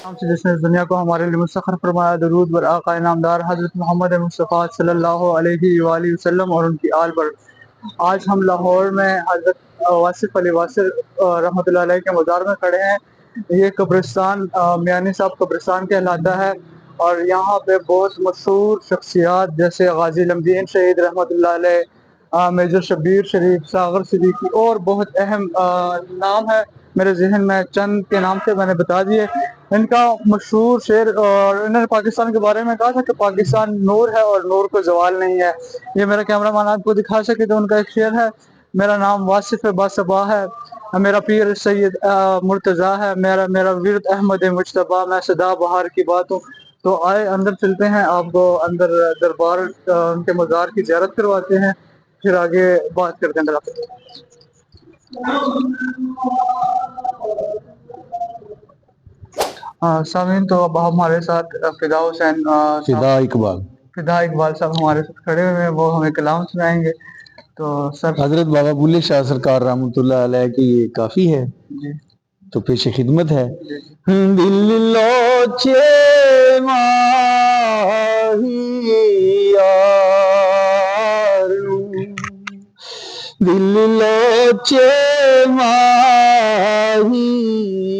नाम से जिसने इस दुनिया को हमारे लिए मुसख्खर फरमाया, दरूद बर आका इनामदार हज़रत मोहम्मद मुस्तफ़ा सल्लल्लाहु अलैहि वसल्लम और उनकी आल पर। आज हम लाहौर में हज़रत वासिफ़ अली वासिल रहमतुल्लाह अलैह के मज़ार में खड़े हैं। ये कब्रिस्तान मियानी साहब कब्रिस्तान कहलाता है और यहाँ पे बहुत मशहूर शख्सियात जैसे गाज़ी लमदीन शहीद रहमतुल्लाह अलैह, मेजर शब्बीर शरीफ, सागर सिद्दीकी और बहुत अहम नाम है मेरे ज़हन में, चंद के नाम से मैंने बता दिए। इनका मशहूर शेर और इन्होंने पाकिस्तान के बारे में कहा था कि पाकिस्तान नूर है और नूर को ज़वाल नहीं है। ये मेरा कैमरामैन आपको दिखा सके तो उनका एक शेर है, मेरा नाम वासिफ़ बासबा है, मेरा पीर सैयद मुर्तज़ा है, मेरा मेरा विर्द अहमद मुज्तबा, मैं सदा बहार की बात हूँ। तो आए अंदर चलते हैं, आपको अंदर दरबार उनके मज़ार की ज़ियारत करवाते हैं, फिर आगे बात करते हैं। सामीन, तो अब हमारे साथ फ़िदा हुसैन फिदा इकबाल फ़िदा इकबाल साहब हमारे साथ खड़े हुए हैं, वो हमें कलाम सुनाएँगे। तो सर हजरत बाबा बुल्ले शाह सरकार रहमतुल्लाह अलैह की ये काफी है, जी, तो पेश खिदमत है। जी, जी। दिल लोचे माही यार नू, दिल लोचे माही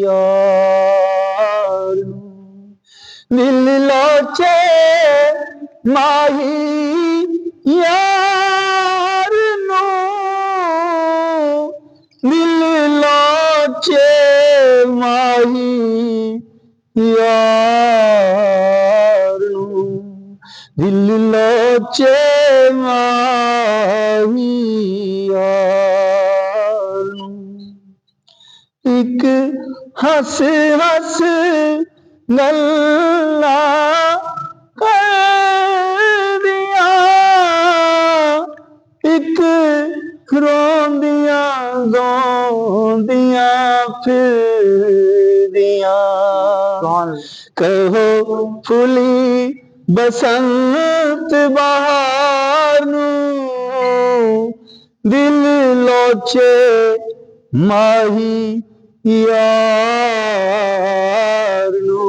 यार नू, दिल लोचे माही यार नू, दिल लोचे माही यार नू, दिल लोचे माही यार नू, एक हंस हंस गल्ला कर दिया, एक रोंदियां गोंदियां फिर दिया, कहो फुली बसंत बहार नू, दिल लोचे माही यार नू,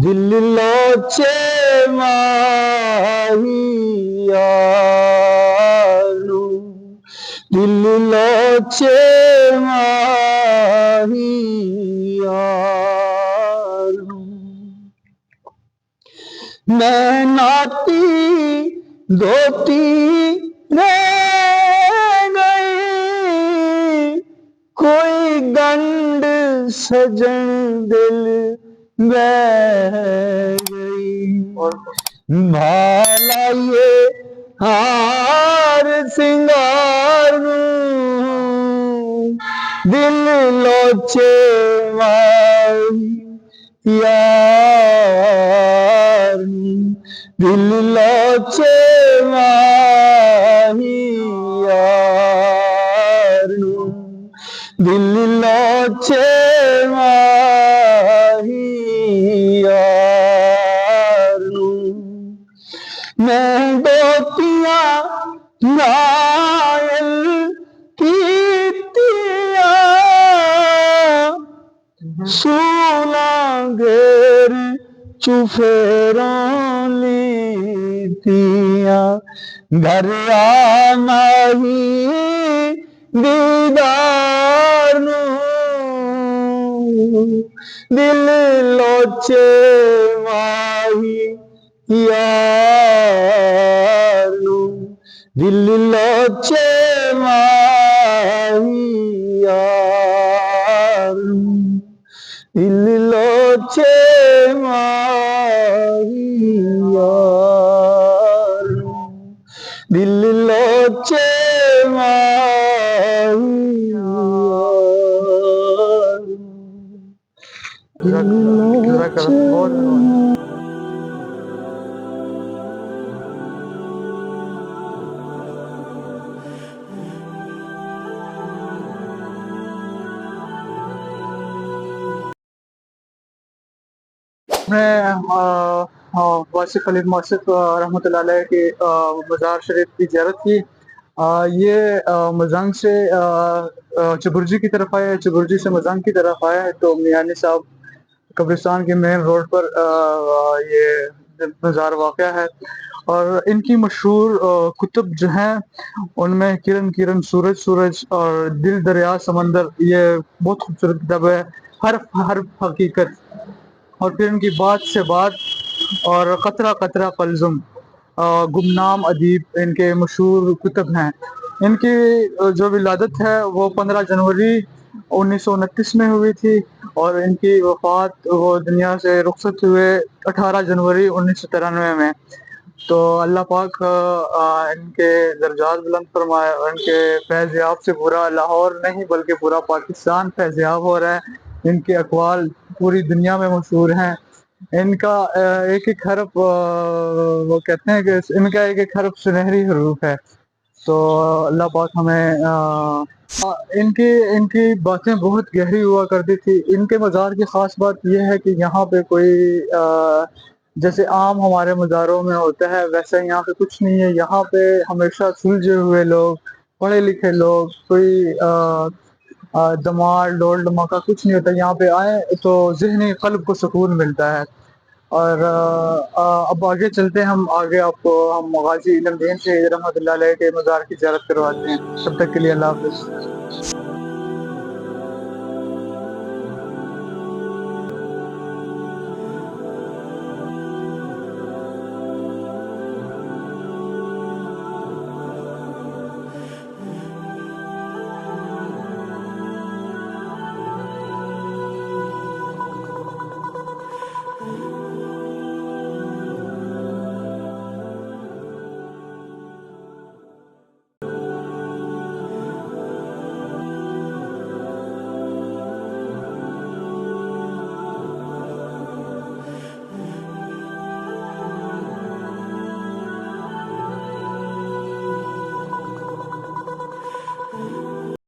दिल लोचे माही यार नू, दिल लोचे माही यार नू, मैं नाती धोती रह गई, कोई गंड सजन दिल बह गई, भाला ये हार सिंगार नू, दिल लोचे माही यार नू, दिल लोचे माही यार नू, दिल लोचे माही यार नू, मैं दोतियां नायल कीतियां, सूला घेर चुफेरों लीतियां, घर आमाही दीदार नू, दिल लोचे माही यार नू, दिल लोचे माही यार नू, दिल लोचे माही यार नू, दिल लोचे माही यार नू, दिल लोचे वासिफ़ अली वासिफ़ रहमतुल्लाह अलैह के मज़ार शरीफ की ज़ियारत की। ये मज़ंग से चुबुर्जी की तरफ आया है, चुबुर्जी से मज़ंग की तरफ आया है, तो मियानी साहब कब्रिस्तान के मेन रोड पर ये मज़ार वाक़या है। और इनकी मशहूर कुतुब जो हैं, उनमें किरण किरण सूरज सूरज और दिल दरिया समंदर, ये बहुत खूबसूरत किताब है। हर्फ हर्फ हकीकत, और फिर इनकी बात से बात, और कतरा कतरा कलज़ुम, गुमनाम अदीब इनके मशहूर कुतुब हैं। इनकी जो विलादत है वो 15 जनवरी 1929 में हुई थी, और इनकी वफ़ात वो दुनिया से रुखसत हुए 18 जनवरी 1993 में। तो अल्लाह पाक इनके दर्जात बुलंद फरमाए, और इनके फैज़-याब से पूरा लाहौर नहीं बल्कि पूरा पाकिस्तान फैज़-याब हो रहा है। इनके अक़वाल पूरी दुनिया में मशहूर हैं। इनका एक-एक हरफ वो कहते हैं कि इनका एक-एक हरफ सुनहरी हरूफ है। तो अल्लाह पाक हमें इनकी इनकी बातें बहुत गहरी हुआ करती थी। इनके मज़ार की ख़ास बात ये है कि यहाँ पे कोई जैसे आम हमारे मज़ारों में होता है वैसा यहाँ पे कुछ नहीं है। यहाँ पे हमेशा सुलझे हुए लोग, पढ़े लिखे लोग, कोई दमाल डोल धमाका कुछ नहीं होता। यहाँ पे आएँ तो ज़हनी क़ल्ब को सुकून मिलता है। और अब आगे चलते हैं, हम आगे आपको हम गाज़ी इल्मुद्दीन शहीद रहमतुल्लाह अलैह के मज़ार की ज़ियारत करवाते हैं। तब तक के लिए अल्लाह हाफ़िज़।